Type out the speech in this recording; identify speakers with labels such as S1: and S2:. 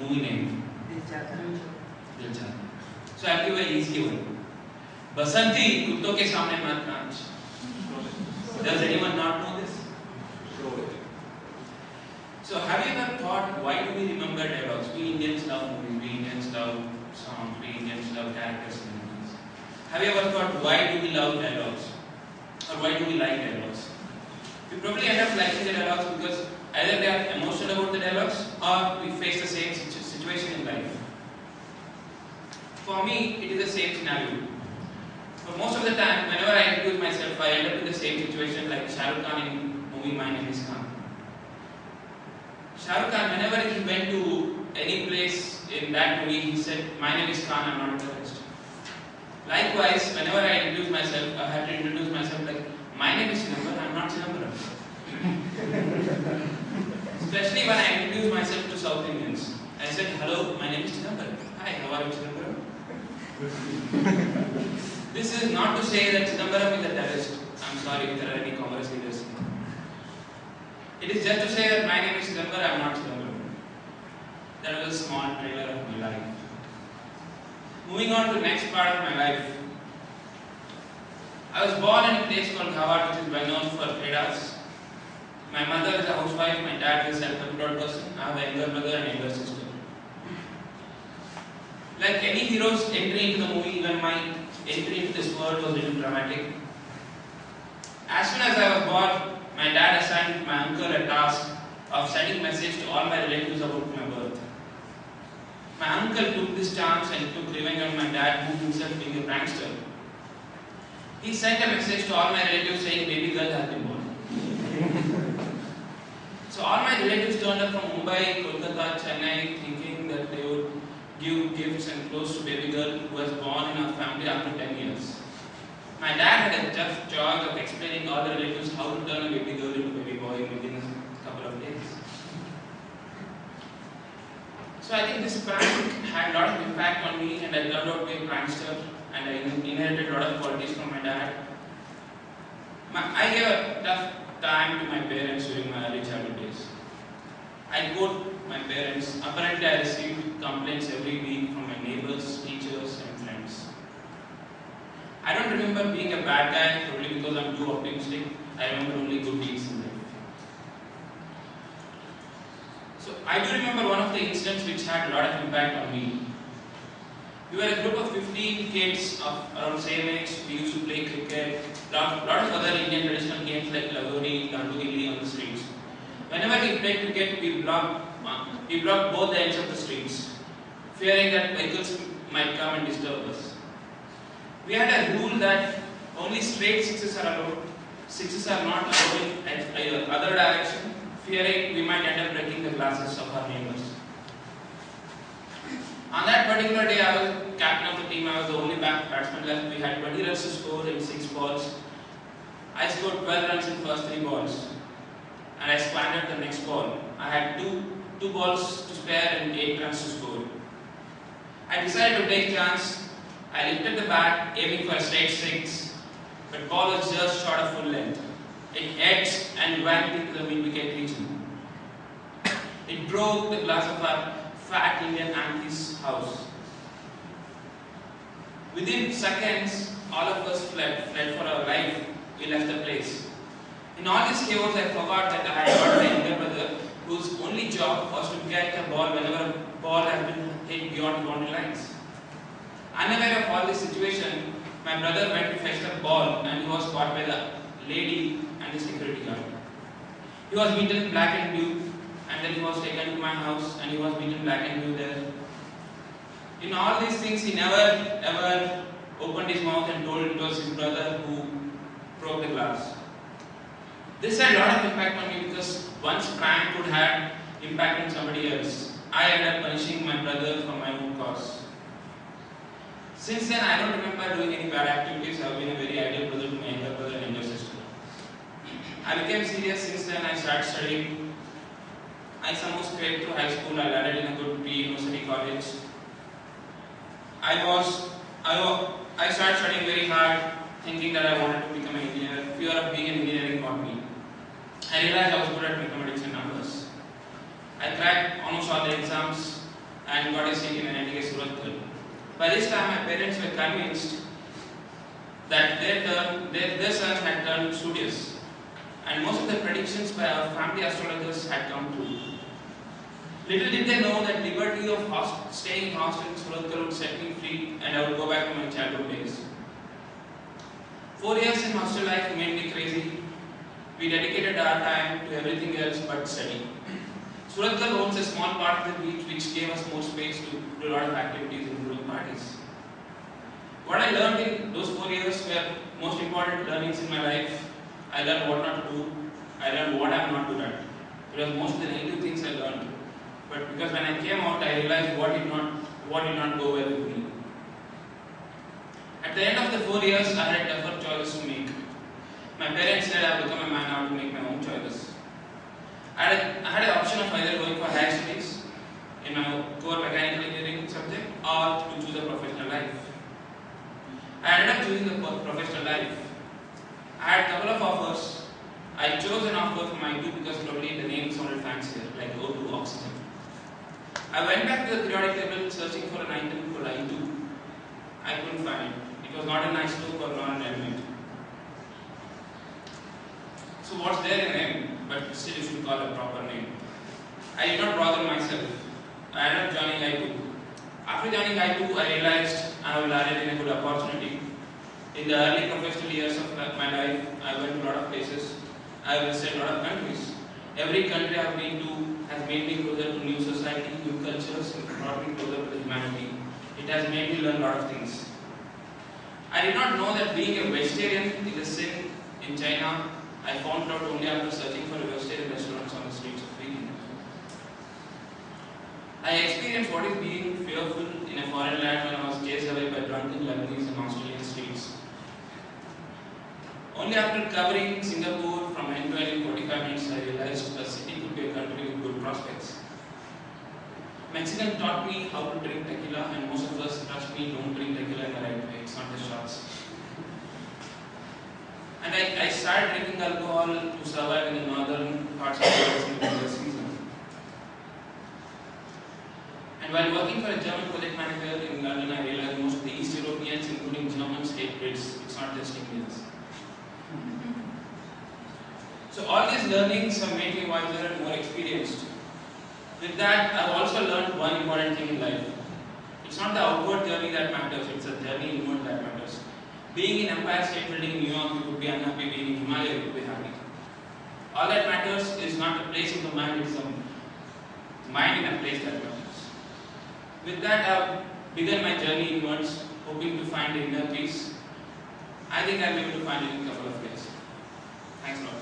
S1: movie name? Dil Chahta. So I'll give an easy one. Basanti, kutton ke samne mat naach. Does anyone not know this? So have you ever thought, why do we remember dialogues? We Indians love movies, we Indians love songs, we Indians love characters in movies. Have you ever thought, why do we love dialogues? Or why do we like dialogues? We probably end up liking the dialogues because either they are emotional about the dialogues or we face the same situation in life. For me, it is the same scenario. But most of the time, whenever I introduce myself, I end up in the same situation like Shah Rukh Khan in movie My Name is Khan. Shah Rukh Khan, whenever he went to any place in that movie, he said, "My name is Khan, I am not a terrorist." Likewise, whenever I introduce myself, I have to introduce myself like, "My name is Chidambar, I am not Chidambaram." Especially when I introduce myself to South Indians. I said, "Hello, my name is Chidambar." "Hi, how are you, Chidambaram?" This is not to say that Chidambaram is a terrorist. I am sorry if there are any Congress leaders. It is just to say that my name is Chidambar, I am not Chidambaram. That was a small trailer of my life. Moving on to the next part of my life. I was born in a place called Gawad, which is well known for traders. My mother is a housewife, my dad is a self-employed person. I have a younger brother and a younger sister. Like any hero's entry into the movie, even my entry into this world was a little dramatic. As soon as I was born, my dad assigned my uncle a task of sending a message to all my relatives about my birth. My uncle took this chance and took revenge on my dad, who himself being a prankster. He sent a message to all my relatives saying baby girl has been born. So all my relatives turned up from Mumbai, Kolkata, Chennai, thinking that they would give gifts and clothes to baby girl who was born in our family after 10 years. My dad had a tough job of explaining all the relatives how to turn a baby girl into a baby boy within a couple of days. So I think this prank had a lot of impact on me, and I turned out to be a prankster, and I inherited a lot of qualities from my dad. I gave a tough time to my parents during my early childhood days. I quote my parents. Apparently I received complaints every week from my neighbors, teachers and friends. I don't remember being a bad guy, probably because I'm too optimistic. I remember only good deeds in life. So I do remember one of the incidents which had a lot of impact on me. We were a group of 15 kids of around same age. We used to play cricket, lot of other Indian traditional games like lagori, dandu gilli on the streets. Whenever we played cricket, we blocked both the ends of the streets, fearing that vehicles might come and disturb us. We had a rule that only straight sixes are allowed. Sixes are not allowed in other direction, fearing we might end up breaking the glasses of our neighbors. On that particular day, I was captain of the team. I was the only batsman left. We had 20 runs to score in 6 balls. I scored 12 runs in first 3 balls, and I squandered the next ball. I had two balls to spare and 8 runs to score. I decided to take a chance. I lifted the bat, aiming for a straight 6, but ball was just short of full length. It edged and went into the mid-wicket region. It broke the glass of our fat Indian auntie's house. Within seconds, all of us fled for our life. We left the place. In all this chaos, I forgot that I had got my younger brother, whose only job was to get the ball whenever a ball had been hit beyond the boundary lines. Unaware of all this situation, my brother went to fetch the ball, and he was caught by the lady and the security guard. He was beaten black and blue, and then he was taken to my house, and he was beaten black and blue there. In all these things, he never ever opened his mouth and told it was his brother who broke the glass. This had a lot of impact on me because once prank could have impact on somebody else, I ended up punishing my brother for my own cause. Since then, I don't remember doing any bad activities. I have been a very ideal brother to my younger brother and younger sister. I became serious since then. I started studying. I somehow scraped through high school. I landed in a good pre-university college. I started studying very hard, thinking that I wanted to become an engineer. Fear of being an engineering got me. I realized I was good at mathematics and numbers. I cracked almost all the exams. and got a seat in NIT Surat. By this time, my parents were convinced that their son had turned studious, and most of the predictions by our family astrologers had come true. Little did they know that liberty of staying in hostel in Surat would set me free, and I would go back to my childhood days. 4 years in hostel life made me crazy. We dedicated our time to everything else but study. Surat owns a small part of the beach which gave us more space to do a lot of activities including parties. What I learned in those 4 years were most important learnings in my life. I learned what not to do. I learned what I am not good at. Because most of the negative things I learned. But because when I came out, I realized what did not go well with me. At the end of the 4 years, I had tougher choices to make. My parents said I would become a man, I have to make my own choices. I had an option of either going for higher studies in my core mechanical engineering subject or to choose a professional life. I ended up choosing the professional life. I had a couple of offers. I chose an offer from I2 because probably the name sounded fancier, like O2 oxygen. I went back to the periodic table searching for an item called I2. I couldn't find it. It was not a nice look or not an element. So what's there in a name? But still you should call a proper name. I did not bother myself. I ended up joining I2. After joining I2, I realized I have landed in a good opportunity. In the early professional years of my life, I went to a lot of places. I visited a lot of countries. Every country I have been to has made me closer to new society, new cultures, and brought me closer to the humanity. It has made me learn a lot of things. I did not know that being a vegetarian is a sin in China. I found out only after searching for vegetarian restaurants on the streets of Beijing. I experienced what is being fearful in a foreign land when I was chased away by drunken Lebanese in Australian streets. Only after covering Singapore from end to end in 45 minutes, I realized a city could be a country with good prospects. Mexican taught me how to drink tequila, and most of us, trust me, don't drink tequila in the right way. It's not the shots. And I started drinking alcohol to survive in the northern parts of the world in the winter season. And while working for a German project manager in London, I realized most of the East Europeans, including Germans, hate Brits. It's not just Indians. So all these learnings have made me wiser and more experienced. With that, I've also learned one important thing in life. It's not the outward journey that matters, it's the journey inward that matters. Being in Empire State Building in New York, you could be unhappy. Being in Himalaya, you could be happy. All that matters is not the place of the mind, it's the mind in a place that matters. With that, I've begun my journey inwards, hoping to find inner peace. I think I'll be able to find it in a couple of years. Thanks a lot.